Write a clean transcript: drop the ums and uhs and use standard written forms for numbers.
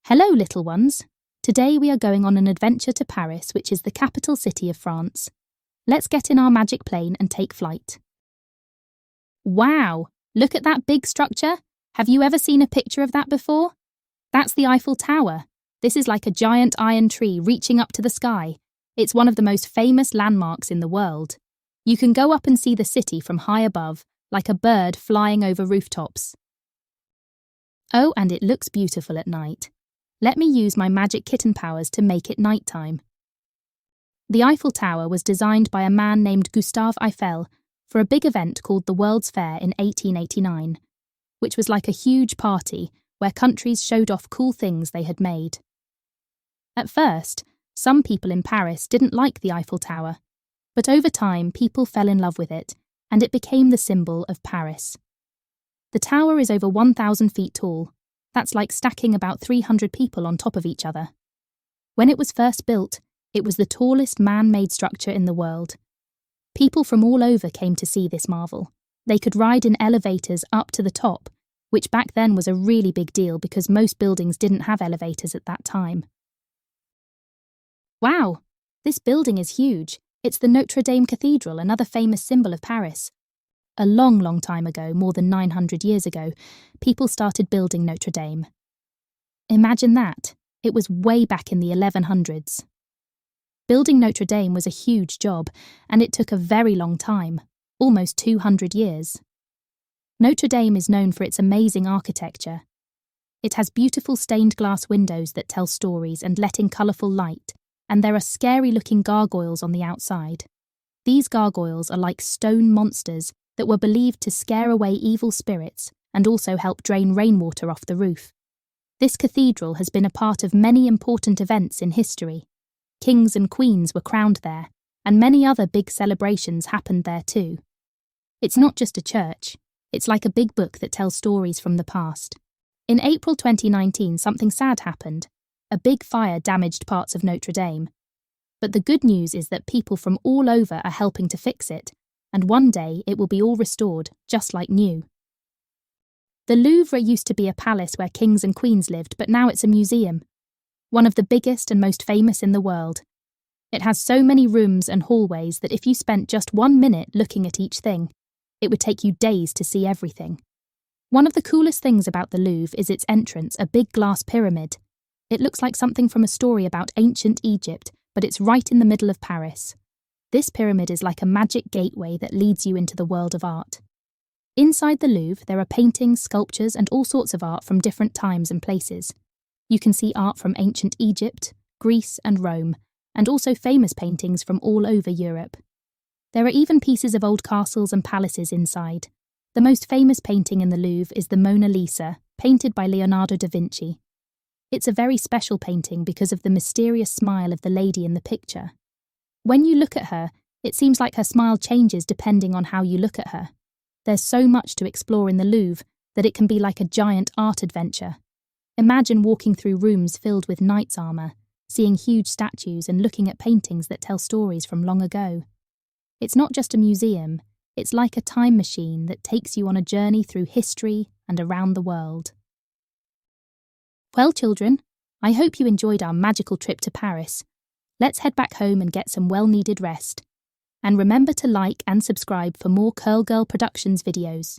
Hello, little ones. Today we are going on an adventure to Paris, which is the capital city of France. Let's get in our magic plane and take flight. Wow! Look at that big structure. Have you ever seen a picture of that before? That's the Eiffel Tower. This is like a giant iron tree reaching up to the sky. It's one of the most famous landmarks in the world. You can go up and see the city from high above, like a bird flying over rooftops. Oh, and it looks beautiful at night. Let me use my magic kitten powers to make it nighttime. The Eiffel Tower was designed by a man named Gustave Eiffel for a big event called the World's Fair in 1889, which was like a huge party where countries showed off cool things they had made. At first, some people in Paris didn't like the Eiffel Tower, but over time people fell in love with it, and it became the symbol of Paris. The tower is over 1,000 feet tall. That's like stacking about 300 people on top of each other. When it was first built, it was the tallest man-made structure in the world. People from all over came to see this marvel. They could ride in elevators up to the top, which back then was a really big deal because most buildings didn't have elevators at that time. Wow, this building is huge. It's the Notre Dame Cathedral, another famous symbol of Paris. A long, long time ago, more than 900 years ago, people started building Notre Dame. Imagine that. It was way back in the 1100s. Building Notre Dame was a huge job, and it took a very long time, almost 200 years. Notre Dame is known for its amazing architecture. It has beautiful stained glass windows that tell stories and let in colourful light, and there are scary-looking gargoyles on the outside. These gargoyles are like stone monsters that were believed to scare away evil spirits and also help drain rainwater off the roof. This cathedral has been a part of many important events in history. Kings and queens were crowned there, and many other big celebrations happened there too. It's not just a church, it's like a big book that tells stories from the past. In April 2019, something sad happened. A big fire damaged parts of Notre Dame. But the good news is that people from all over are helping to fix it, and one day it will be all restored, just like new. The Louvre used to be a palace where kings and queens lived, but now it's a museum. One of the biggest and most famous in the world. It has so many rooms and hallways that if you spent just 1 minute looking at each thing, it would take you days to see everything. One of the coolest things about the Louvre is its entrance, a big glass pyramid. It looks like something from a story about ancient Egypt, but it's right in the middle of Paris. This pyramid is like a magic gateway that leads you into the world of art. Inside the Louvre, there are paintings, sculptures, and all sorts of art from different times and places. You can see art from ancient Egypt, Greece, and Rome, and also famous paintings from all over Europe. There are even pieces of old castles and palaces inside. The most famous painting in the Louvre is the Mona Lisa, painted by Leonardo da Vinci. It's a very special painting because of the mysterious smile of the lady in the picture. When you look at her, it seems like her smile changes depending on how you look at her. There's so much to explore in the Louvre that it can be like a giant art adventure. Imagine walking through rooms filled with knight's armour, seeing huge statues and looking at paintings that tell stories from long ago. It's not just a museum, it's like a time machine that takes you on a journey through history and around the world. Well, children, I hope you enjoyed our magical trip to Paris. Let's head back home and get some well-needed rest. And remember to like and subscribe for more CurlGirl Productions videos.